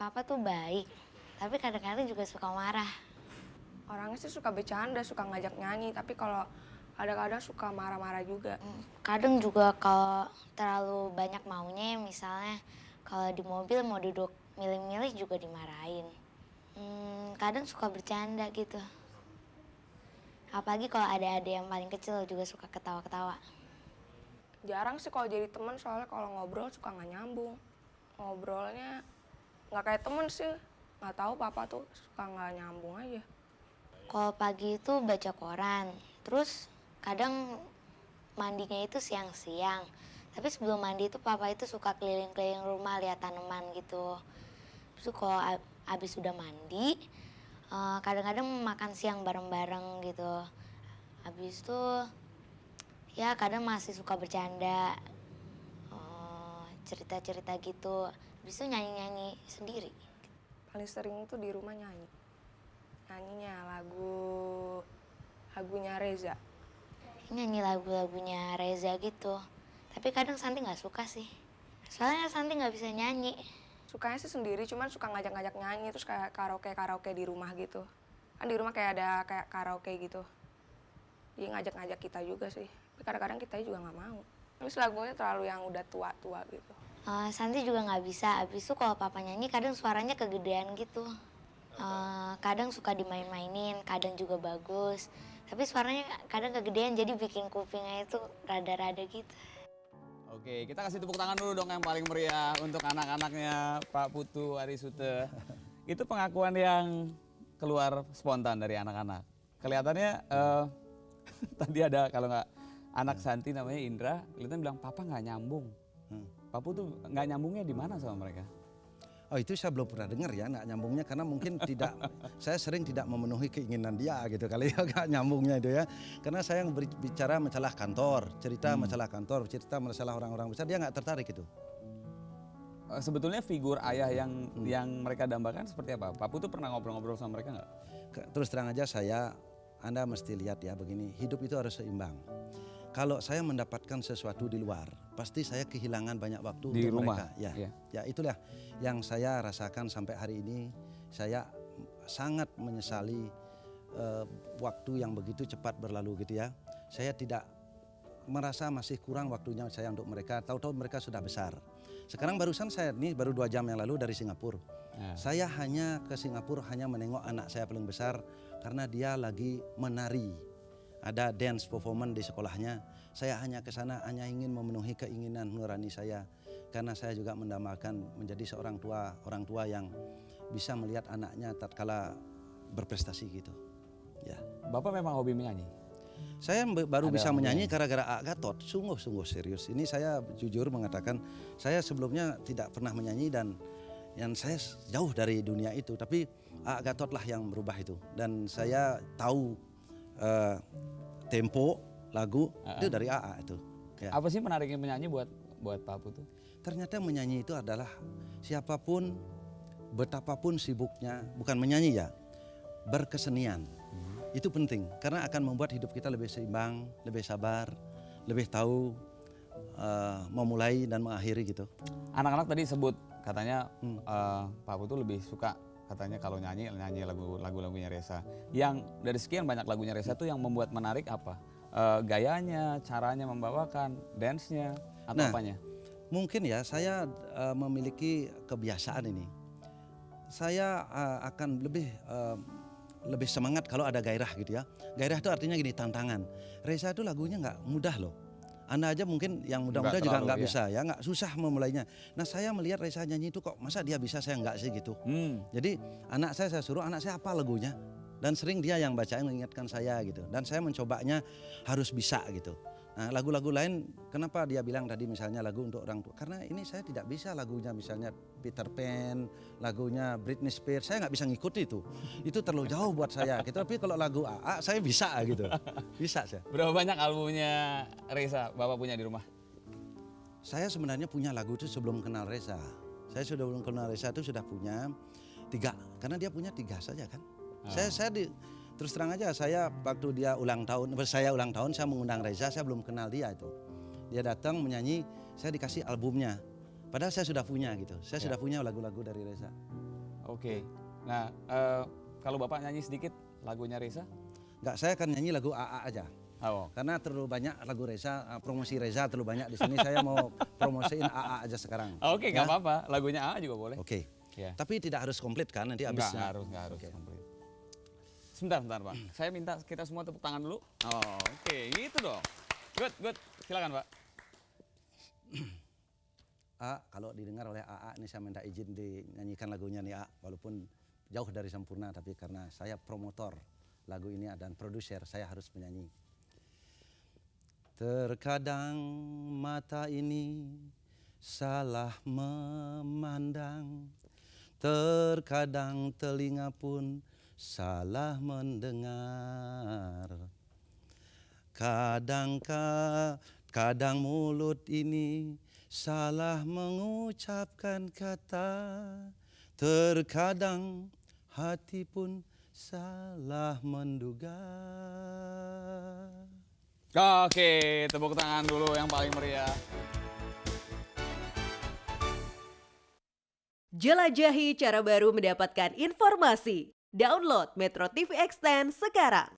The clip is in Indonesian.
papa tuh baik, tapi kadang-kadang juga suka marah. Orangnya sih suka bercanda, suka ngajak nyanyi, tapi kalau kadang-kadang suka marah-marah juga. Kadang juga kalau terlalu banyak maunya, misalnya kalau di mobil mau duduk milih-milih juga dimarahin. Kadang suka bercanda gitu. Apalagi kalau ada adik yang paling kecil juga suka ketawa-ketawa. Jarang sih kalau jadi teman, soalnya kalau ngobrol suka nggak nyambung. Ngobrolnya nggak kayak temen sih. Nggak tahu papa tuh suka nggak nyambung aja. Kalau pagi itu baca koran, terus kadang mandinya itu siang-siang. Tapi sebelum mandi itu papa itu suka keliling-keliling rumah lihat tanaman gitu. Terus kalau abis sudah mandi, kadang-kadang makan siang bareng-bareng gitu. Habis itu ya kadang masih suka bercanda, cerita-cerita gitu. Habis itu nyanyi-nyanyi sendiri. Paling sering tuh di rumah nyanyi. Nyanyinya lagunya Reza. Nyanyi lagu-lagunya Reza gitu. Tapi kadang Santi nggak suka sih. Soalnya Santi nggak bisa nyanyi. Sukanya sih sendiri, cuman suka ngajak-ngajak nyanyi, terus kayak karaoke di rumah gitu. Kan di rumah kayak ada kayak karaoke gitu. Dia ngajak-ngajak kita juga sih. Tapi kadang-kadang kita juga nggak mau. Terus lagunya terlalu yang udah tua-tua gitu. Santi juga nggak bisa. Abis itu kalau papa nyanyi kadang suaranya kegedean gitu. Kadang suka dimain-mainin, kadang juga bagus. Tapi suaranya kadang kegedean jadi bikin kupingnya itu rada-rada gitu. Oke, kita kasih tepuk tangan dulu dong yang paling meriah untuk anak-anaknya Pak Putu Arisute. Itu pengakuan yang keluar spontan dari anak-anak. Kelihatannya tadi ada kalau nggak anak Santi namanya Indra, kelihatan bilang papa nggak nyambung. Pak Putu nggak nyambungnya di mana sama mereka? Oh itu saya belum pernah dengar ya, nggak nyambungnya karena mungkin tidak, saya sering tidak memenuhi keinginan dia gitu kali ya, nggak nyambungnya itu ya. Karena saya bicara masalah kantor, cerita masalah kantor, cerita masalah orang-orang besar, dia nggak tertarik itu. Sebetulnya figur ayah yang mereka dambakan seperti apa? Pak Putu pernah ngobrol-ngobrol sama mereka nggak? Terus terang aja Anda mesti lihat ya begini, hidup itu harus seimbang. Kalau saya mendapatkan sesuatu di luar, pasti saya kehilangan banyak waktu Di untuk rumah, mereka. Ya, iya. ya itulah yang saya rasakan sampai hari ini. Saya sangat menyesali waktu yang begitu cepat berlalu gitu ya. Saya tidak merasa masih kurang waktunya saya untuk mereka. Tahu-tahu mereka sudah besar. Sekarang barusan saya ini baru 2 jam yang lalu dari Singapura. Ya. Saya hanya ke Singapura hanya menengok anak saya paling besar karena dia lagi menari. Ada dance performance di sekolahnya. Saya hanya ke sana hanya ingin memenuhi keinginan nurani saya karena saya juga mendambakan menjadi seorang orang tua yang bisa melihat anaknya tatkala berprestasi gitu. Ya. Bapak memang hobi menyanyi? Saya baru Ada bisa menyanyi menyanyi. gara-gara Ak Gatot, sungguh-sungguh serius. Ini saya jujur mengatakan saya sebelumnya tidak pernah menyanyi dan yang saya jauh dari dunia itu, tapi Ak Gatot lah yang merubah itu. Dan saya tahu tempo lagu itu dari AA itu. Ya. Apa sih menariknya menyanyi buat Pak Putu? Ternyata menyanyi itu adalah siapapun, betapapun sibuknya, bukan menyanyi ya, berkesenian. Itu penting karena akan membuat hidup kita lebih seimbang, lebih sabar, lebih tahu memulai dan mengakhiri gitu. Anak-anak tadi sebut katanya Pak Putu lebih suka katanya kalau nyanyi lagu-lagunya Reza. Yang dari sekian banyak lagunya Reza tuh yang membuat menarik apa? Gayanya, caranya membawakan, dance-nya, atau apanya? Mungkin ya saya memiliki kebiasaan ini. Saya akan lebih semangat kalau ada gairah gitu ya. Gairah itu artinya gini, tantangan. Reza itu lagunya nggak mudah loh. Anda aja mungkin yang muda-muda juga nggak bisa ya, nggak susah memulainya. Nah saya melihat Reza nyanyi itu kok masa dia bisa saya nggak sih gitu. Jadi anak saya suruh anak saya apa lagunya dan sering dia yang bacain mengingatkan saya gitu. Dan saya mencobanya harus bisa gitu. Nah lagu-lagu lain kenapa dia bilang tadi misalnya lagu untuk orang tua, karena ini saya tidak bisa lagunya misalnya Peter Pan, lagunya Britney Spears, saya nggak bisa ngikuti itu terlalu jauh buat saya gitu. Tapi kalau lagu AA saya bisa gitu, bisa saya. Berapa banyak albumnya Reza Bapak punya di rumah? Saya sebenarnya punya lagu itu sebelum kenal Reza. Saya sudah belum kenal Reza itu sudah punya 3, karena dia punya 3 saja kan. Terus terang aja saya waktu dia ulang tahun, saya mengundang Reza, saya belum kenal dia itu. Dia datang menyanyi, saya dikasih albumnya. Padahal saya sudah punya gitu, saya sudah punya lagu-lagu dari Reza. Oke. Nah, kalau Bapak nyanyi sedikit lagunya Reza? Enggak, saya akan nyanyi lagu AA aja. Oh. Karena terlalu banyak lagu Reza, promosi Reza terlalu banyak di sini. Saya mau promosiin AA aja sekarang. Oke, nggak apa-apa. Lagunya A juga boleh. Oke. Ya. Tapi tidak harus komplit kan nanti Nggak habisnya. harus, nggak harus Oke. komplit. Sebentar, Pak. Saya minta kita semua tepuk tangan dulu. Oh, oke, gitu dong. Good. Silakan, Pak. A, kalau didengar oleh AA ini saya minta izin dinyanyikan lagunya nih A, walaupun jauh dari sempurna tapi karena saya promotor lagu ini dan produser saya harus menyanyi. Terkadang mata ini salah memandang, terkadang telinga pun salah mendengar. Kadang mulut ini salah mengucapkan kata, terkadang hati pun salah menduga. Oke, tepuk tangan dulu yang paling meriah. Jelajahi cara baru mendapatkan informasi. Download Metro TV Extend sekarang.